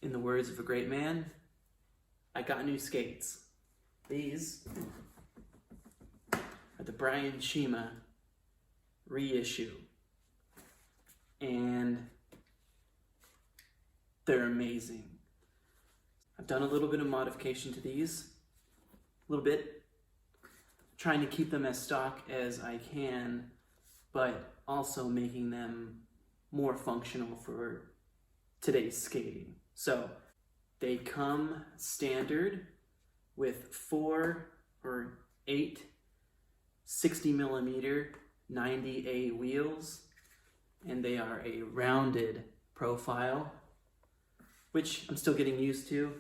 In the words of a great man, I got new skates. These are the Shima reissue. And they're amazing. I've done a little bit of modification to these, a little bit, trying to keep them as stock as I can, but also making them more functional for today's skating. So they come standard with 4 or 8 60mm 90A wheels, and they are a rounded profile, which I'm still getting used to.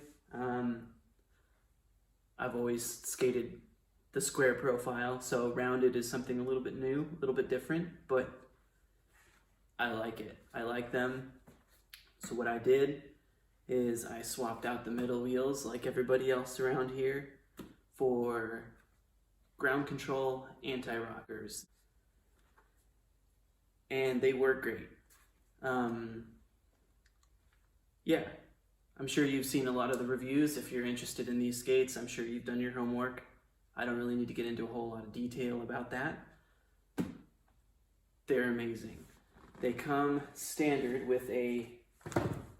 I've always skated the square profile, so rounded is something a little bit new, a little bit different, but I like it. I like them. So what I did is I swapped out the middle wheels, like everybody else around here, for ground control anti-rockers. And they work great. Yeah, I'm sure you've seen a lot of the reviews. If you're interested in these skates, I'm sure you've done your homework. I don't really need to get into a whole lot of detail about that. They're amazing. They come standard with a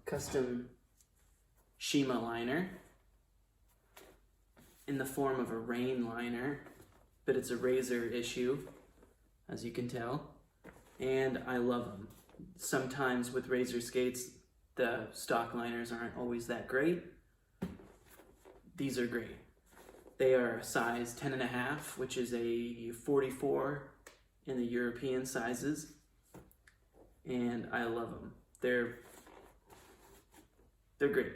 custom Shima liner in the form of a rain liner, but it's a razor issue, as you can tell, and I love them. Sometimes with razor skates, the stock liners aren't always that great. These are great. They are size 10.5, which is a 44 in the European sizes, and I love them. They're great.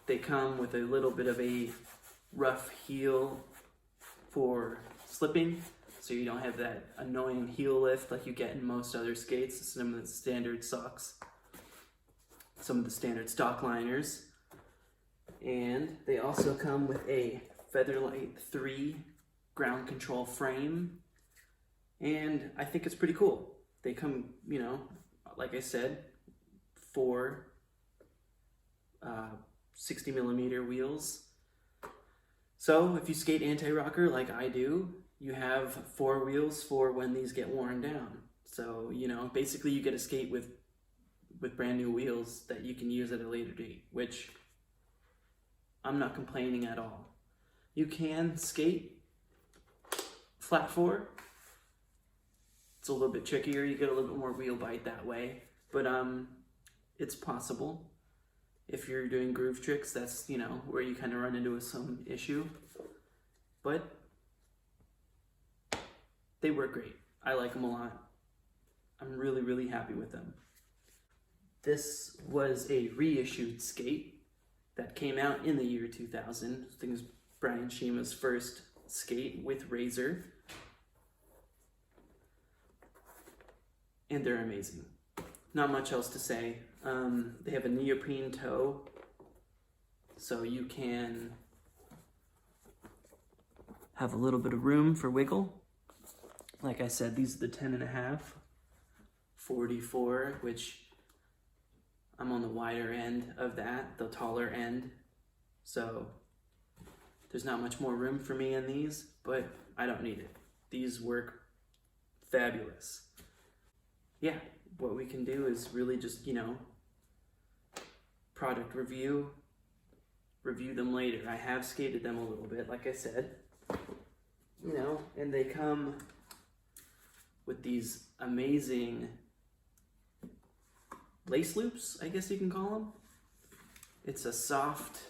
They come with a little bit of a rough heel for slipping, so you don't have that annoying heel lift like you get in most other skates, some of the standard socks, some of the standard stock liners. And they also come with a Featherlight 3 ground control frame, and I think it's pretty cool. They come, you know, like I said, 4 60mm wheels. So if you skate anti-rocker like I do, you have 4 wheels for when these get worn down. So, you know, basically you get a skate with brand new wheels that you can use at a later date, which I'm not complaining at all. You can skate flat 4. It's a little bit trickier. You get a little bit more wheel bite that way, but it's possible. If you're doing groove tricks, that's, you know, where you kind of run into some issue. But they work great. I like them a lot. I'm really, really happy with them. This was a reissued skate that came out in the year 2000. I think it was Shima's first skate with razor. And they're amazing. Not much else to say. They have a neoprene toe, so you can have a little bit of room for wiggle. Like I said, these are the 10.5, 44, which I'm on the wider end of that, the taller end. So there's not much more room for me in these, but I don't need it. These work fabulous. Yeah, what we can do is really just, you know, product review them later. I have skated them a little bit, like I said, you know, and they come with these amazing lace loops, I guess you can call them. It's a soft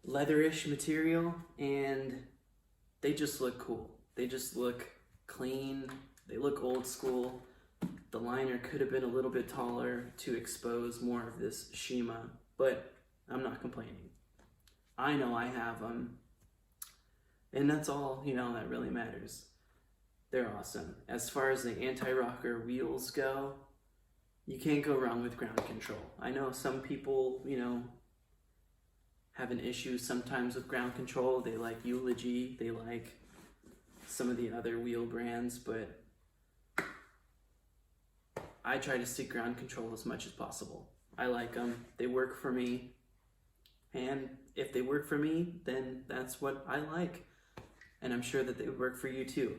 leatherish material, and they just look cool. They just look clean. They look old school. The liner could have been a little bit taller to expose more of this Shima, but I'm not complaining. I know I have them, and that's all, you know, that really matters. They're awesome. As far as the anti-rocker wheels go, you can't go wrong with ground control. I know some people, you know, have an issue sometimes with ground control. They like Eulogy, they like some of the other wheel brands, but I try to stick ground control as much as possible. I like them. They work for me. And if they work for me, then that's what I like. And I'm sure that they would work for you too.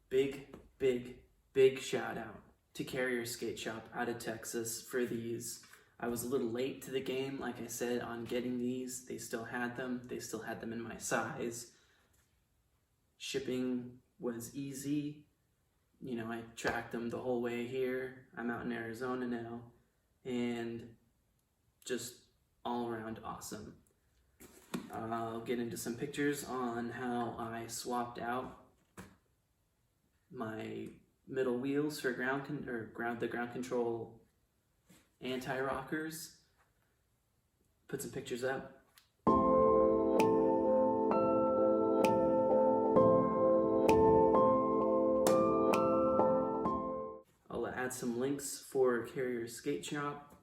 Big, big, big shout out to Carrier Skate Shop out of Texas for these. I was a little late to the game, like I said, on getting these. They still had them. They still had them in my size. Shipping was easy. You know, I tracked them the whole way here. I'm out in Arizona now. And just all around awesome. I'll get into some pictures on how I swapped out my middle wheels for the ground control anti-rockers. Put some pictures up. I'll add some links for Carrier Skate Shop.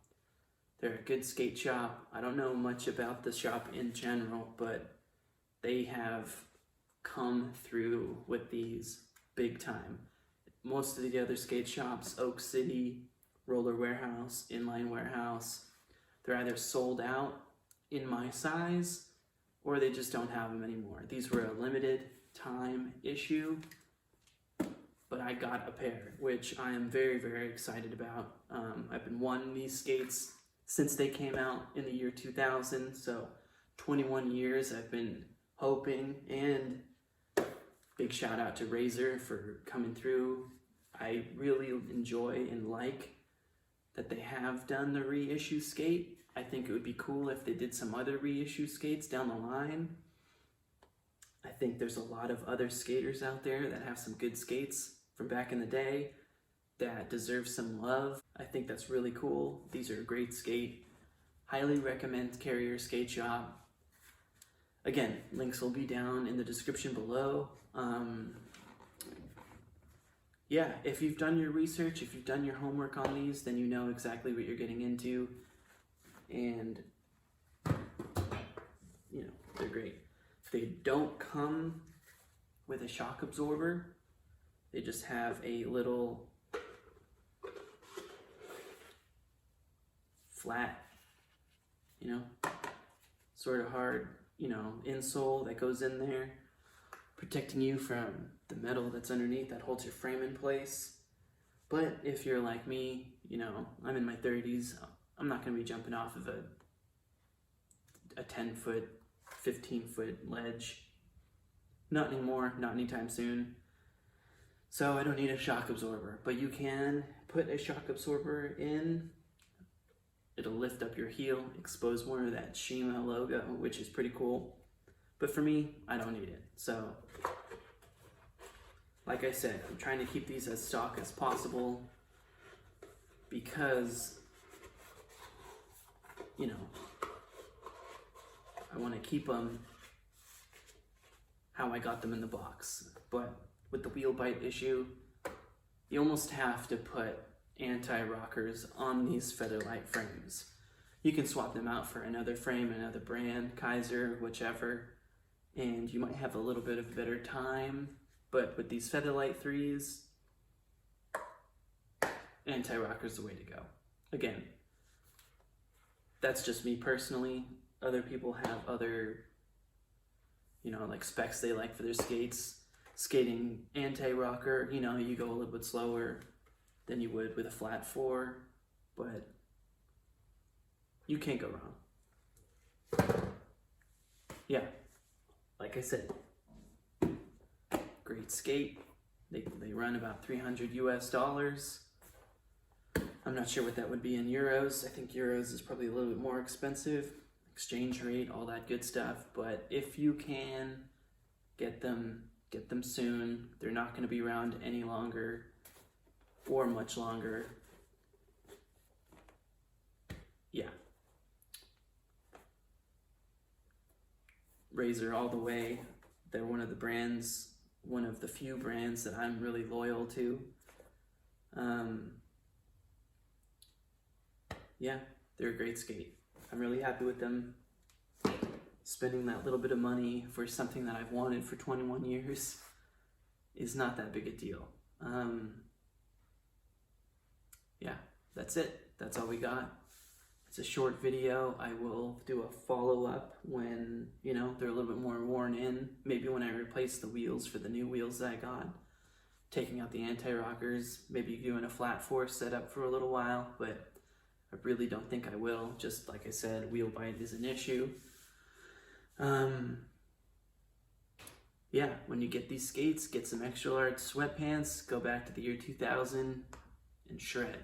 They're a good skate shop. I don't know much about the shop in general, but they have come through with these big time. Most of the other skate shops, Oak City, Roller Warehouse, Inline Warehouse, they're either sold out in my size or they just don't have them anymore. These were a limited time issue, but I got a pair, which I am very, very excited about. I've been wanting these skates since they came out in the year 2000, so 21 years I've been hoping, and big shout out to Razor for coming through. I really enjoy and like that they have done the reissue skate. I think it would be cool if they did some other reissue skates down the line. I think there's a lot of other skaters out there that have some good skates from back in the day that deserve some love. I think that's really cool. These are a great skate. Highly recommend Carrier Skate Shop. Again, links will be down in the description below. Yeah, if you've done your research, if you've done your homework on these, then you know exactly what you're getting into. And, you know, they're great. They don't come with a shock absorber. They just have a little flat, you know, sort of hard, you know, insole that goes in there, protecting you from the metal that's underneath that holds your frame in place. But if you're like me, you know, I'm in my 30s, I'm not going to be jumping off of a 10-foot, 15-foot ledge. Not anymore, not anytime soon. So I don't need a shock absorber, but you can put a shock absorber in. It'll lift up your heel, expose more of that Shima logo, which is pretty cool. But for me, I don't need it. So, like I said, I'm trying to keep these as stock as possible because, you know, I want to keep them how I got them in the box. But with the wheel bite issue, you almost have to put anti-rockers on these Featherlight frames. You can swap them out for another frame, another brand, Kaiser, whichever, and you might have a little bit of a better time. But with these Featherlight 3s, anti-rocker's the way to go. Again, that's just me personally. Other people have other, you know, like specs they like for their skates. Skating anti-rocker, you know, you go a little bit slower than you would with a flat 4, but you can't go wrong. Yeah, like I said, great skate. They run about $300 US. I'm not sure what that would be in euros. I think euros is probably a little bit more expensive. Exchange rate, all that good stuff. But if you can get them soon. They're not going to be around any longer or much longer. Yeah. Razor all the way. They're one of the brands, one of the few brands that I'm really loyal to. Yeah, they're a great skate. I'm really happy with them. Spending that little bit of money for something that I've wanted for 21 years is not that big a deal. yeah, that's it. That's all we got. It's a short video. I will do a follow-up when, you know, they're a little bit more worn in. Maybe when I replace the wheels for the new wheels that I got. Taking out the anti-rockers, maybe doing a flat four setup for a little while, but I really don't think I will. Just like I said, wheel bite is an issue. Yeah, when you get these skates, get some extra large sweatpants, go back to the year 2000 and shred.